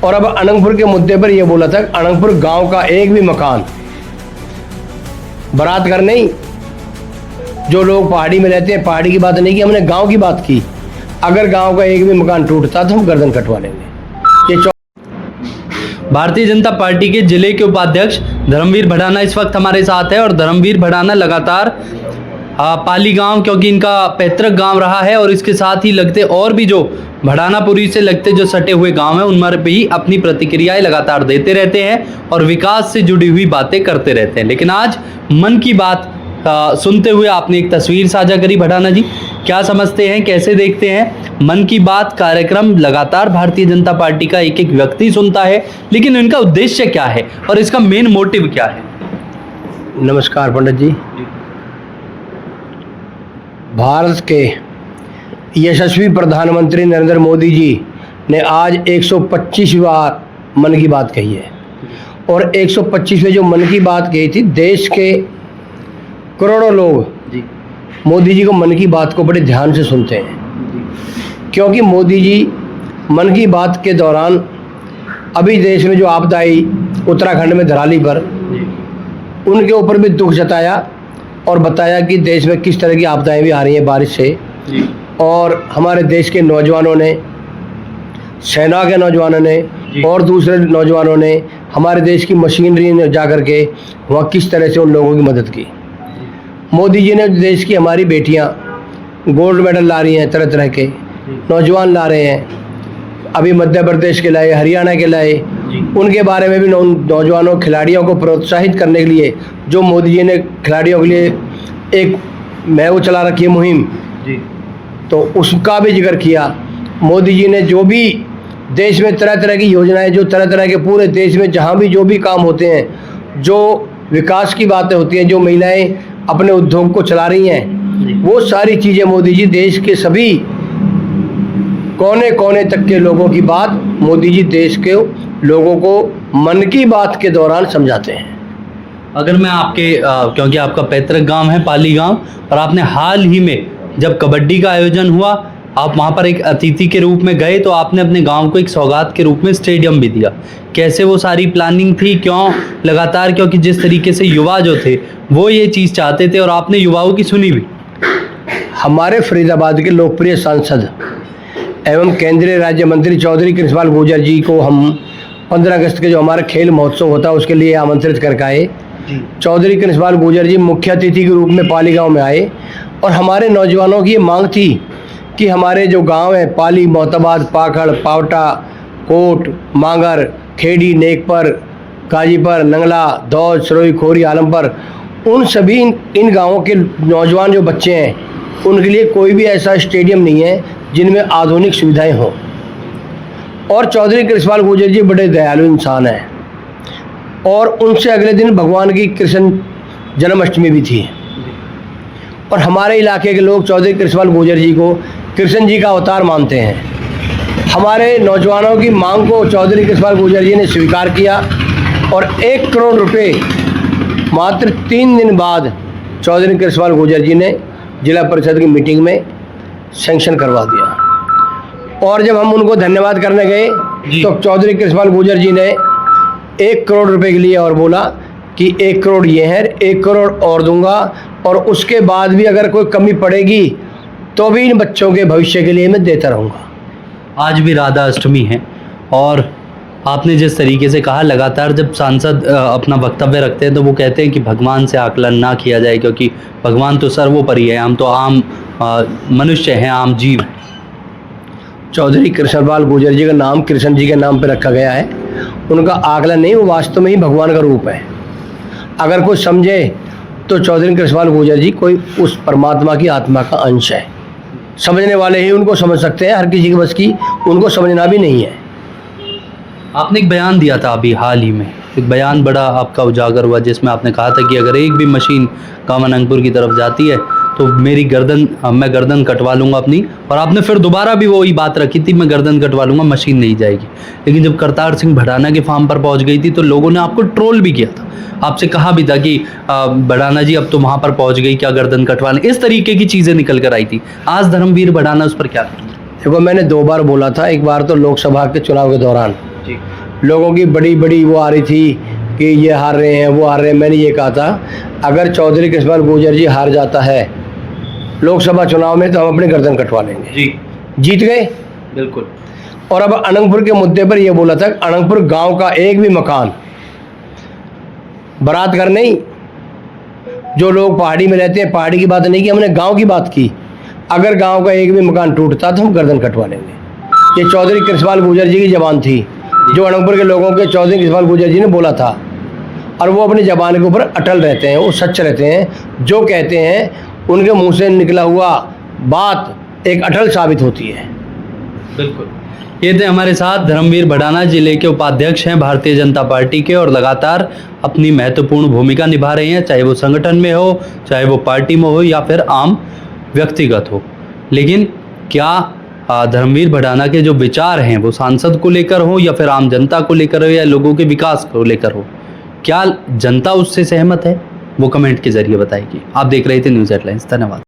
और अब अनंगपुर के मुद्दे पर यह बोला था अनंगपुर गांव का एक भी मकान, बारात घर नहीं, जो लोग पहाड़ी में रहते हैं पहाड़ी की बात नहीं की, हमने गांव की बात की। अगर गांव का एक भी मकान टूटता तो हम गर्दन कटवा लेंगे। ये भारतीय जनता पार्टी के जिले के उपाध्यक्ष धर्मवीर भड़ाना इस वक्त हमारे साथ है और धर्मवीर भड़ाना लगातार पाली गांव, क्योंकि इनका पैतृक गांव रहा है और इसके साथ ही लगते और भी जो भड़ानापुरी से लगते जो सटे हुए गांव हैं उन पर भी अपनी प्रतिक्रियाएं लगातार देते रहते हैं और विकास से जुड़ी हुई बातें करते रहते हैं। लेकिन आज मन की बात सुनते हुए आपने एक तस्वीर साझा करी। भड़ाना जी, क्या समझते हैं, कैसे देखते हैं मन की बात कार्यक्रम? लगातार भारतीय जनता पार्टी का एक एक व्यक्ति सुनता है, लेकिन इनका उद्देश्य क्या है और इसका मेन मोटिव क्या है? नमस्कार पंडित जी। भारत के यशस्वी प्रधानमंत्री नरेंद्र मोदी जी ने आज 125 बार मन की बात कही है और 125वें जो मन की बात कही थी, देश के करोड़ों लोग मोदी जी को मन की बात को बड़े ध्यान से सुनते हैं, क्योंकि मोदी जी मन की बात के दौरान अभी देश में जो आपदा आई उत्तराखंड में धराली पर, उनके ऊपर भी दुख जताया और बताया कि देश में किस तरह की आपदाएं भी आ रही हैं बारिश से। और हमारे देश के नौजवानों ने, सेना के नौजवानों ने और दूसरे नौजवानों ने हमारे देश की मशीनरी में जा कर के वहाँ किस तरह से उन लोगों की मदद की। मोदी जी ने देश की हमारी बेटियाँ गोल्ड मेडल ला रही हैं, तरह तरह के नौजवान ला रहे हैं, अभी मध्य प्रदेश के लाए, हरियाणा के लाए, उनके बारे में भी नौजवानों खिलाड़ियों को प्रोत्साहित करने के लिए जो मोदी जी ने खिलाड़ियों के लिए एक वो चला रखी है मुहिम, तो उसका भी जिक्र किया। मोदी जी ने जो भी देश में तरह तरह की योजनाएं, जो तरह तरह के पूरे देश में जहां भी जो भी काम होते हैं, जो विकास की बातें होती हैं, जो महिलाएं अपने उद्योग को चला रही हैं, वो सारी चीज़ें मोदी जी देश के सभी कोने कोने तक के लोगों की बात मोदी जी देश के लोगों को मन की बात के दौरान समझाते हैं। अगर मैं आपके क्योंकि आपका पैतृक गांव है पाली गांव, और आपने हाल ही में जब कबड्डी का आयोजन हुआ आप वहां पर एक अतिथि के रूप में गए, तो आपने अपने गांव को एक सौगात के रूप में स्टेडियम भी दिया। कैसे वो सारी प्लानिंग थी, क्यों लगातार? क्योंकि जिस तरीके से युवा जो थे वो ये चीज़ चाहते थे और आपने युवाओं की सुनी भी। हमारे फरीदाबाद के लोकप्रिय सांसद एवं केंद्रीय राज्य मंत्री चौधरी कृष्णपाल गुर्जर जी को हम 15 अगस्त के जो हमारा खेल महोत्सव होता है उसके लिए आमंत्रित करके आए। चौधरी कृष्णपाल गुर्जर जी मुख्य अतिथि के रूप में पाली गांव में आए और हमारे नौजवानों की ये मांग थी कि हमारे जो गांव हैं पाली, मोहताबाद, पाखड़, पावटा, कोट, मांगर, खेड़ी, नेकपर, गाजीपर, नंगला, दौद, सरोई, खोरी, आलमपुर, उन सभी इन गाँवों के नौजवान जो बच्चे हैं उनके लिए कोई भी ऐसा स्टेडियम नहीं है जिनमें आधुनिक सुविधाएं हों। और चौधरी कृष्णपाल गुर्जर जी बड़े दयालु इंसान हैं और उनसे अगले दिन भगवान की कृष्ण जन्माष्टमी भी थी और हमारे इलाके के लोग चौधरी कृष्णपाल गुर्जर जी को कृष्ण जी का अवतार मानते हैं। हमारे नौजवानों की मांग को चौधरी कृष्णपाल गुर्जर जी ने स्वीकार किया और 1 करोड़ रुपए मात्र 3 दिन बाद चौधरी कृष्णपाल गुर्जर जी ने जिला परिषद की मीटिंग में सैंक्शन करवा दिया। और जब हम उनको धन्यवाद करने गए तो चौधरी कृष्णपाल गुर्जर जी ने 1 करोड़ रुपए के लिए और बोला कि 1 करोड़ ये है, 1 करोड़ और दूंगा और उसके बाद भी अगर कोई कमी पड़ेगी तो भी इन बच्चों के भविष्य के लिए मैं देता रहूँगा। आज भी राधा अष्टमी है और आपने जिस तरीके से कहा, लगातार जब सांसद अपना वक्तव्य रखते हैं तो वो कहते हैं कि भगवान से आकलन ना किया जाए क्योंकि भगवान तो सर्वोपरि है, हम तो आम मनुष्य हैं, आम जीव हैं। चौधरी कृष्णपाल गुर्जर जी का नाम कृष्ण जी के नाम पर रखा गया है, उनका आकलन नहीं, वो वास्तव में ही भगवान का रूप है। अगर कोई समझे तो चौधरी कृष्णपाल गुर्जर जी कोई उस परमात्मा की आत्मा का अंश है। समझने वाले ही उनको समझ सकते हैं, हर किसी के बस की उनको समझना भी नहीं है। आपने एक बयान दिया था अभी हाल ही में, एक बयान बड़ा आपका उजागर हुआ जिसमें आपने कहा था कि अगर एक भी मशीन गाँव अनंगपुर की तरफ जाती है तो मैं गर्दन कटवा लूँगा अपनी, और आपने फिर दोबारा भी वही बात रखी थी, मैं गर्दन कटवा लूँगा, मशीन नहीं जाएगी। लेकिन जब करतार सिंह भड़ाना के फार्म पर पहुँच गई थी तो लोगों ने आपको ट्रोल भी किया था, आपसे कहा भी था कि भड़ाना जी अब तो वहाँ पर पहुँच गई, क्या गर्दन कटवा लें, इस तरीके की चीज़ें निकल कर आई थी। आज धर्मवीर भड़ाना उस पर क्या करेंगे? देखो, मैंने 2 बार बोला था, एक बार तो लोकसभा के चुनाव के दौरान जी। लोगों की बड़ी बड़ी वो आ रही थी कि ये हार रहे हैं, वो हार रहे हैं। मैंने ये कहा था, अगर चौधरी कृष्णपाल गुर्जर जी हार जाता है लोकसभा चुनाव में तो हम अपनी गर्दन कटवा लेंगे। जी जीत गए। बिल्कुल। और अब अनंगपुर के मुद्दे पर यह बोला था, अनंगपुर गांव का एक भी मकान, बारात घर नहीं, जो लोग पहाड़ी में रहते हैं पहाड़ी की बात नहीं की, हमने गांव की बात की। अगर गांव का एक भी मकान टूटता तो हम गर्दन कटवा लेंगे। ये चौधरी कृष्णपाल गुर्जर जी की जबान थी, जो अनंगपुर के लोगों के चौधरी कृष्णपाल गुर्जर जी ने बोला था, और वो अपनी जबान के ऊपर अटल रहते हैं, वो सच रहते हैं। जो कहते हैं उनके मुंह से निकला हुआ बात एक अटल साबित होती है। बिल्कुल। ये थे हमारे साथ धर्मवीर भड़ाना, जिले के उपाध्यक्ष हैं भारतीय जनता पार्टी के, और लगातार अपनी महत्वपूर्ण भूमिका निभा रहे हैं, चाहे वो संगठन में हो, चाहे वो पार्टी में हो, या फिर आम व्यक्तिगत हो। लेकिन क्या धर्मवीर भड़ाना के जो विचार हैं वो सांसद को लेकर हो, या फिर आम जनता को लेकर हो, या लोगों के विकास को लेकर हो, क्या जनता उससे सहमत है, वो कमेंट के जरिए बताएगी। आप देख रहे थे न्यूज़ हेडलाइंस। धन्यवाद।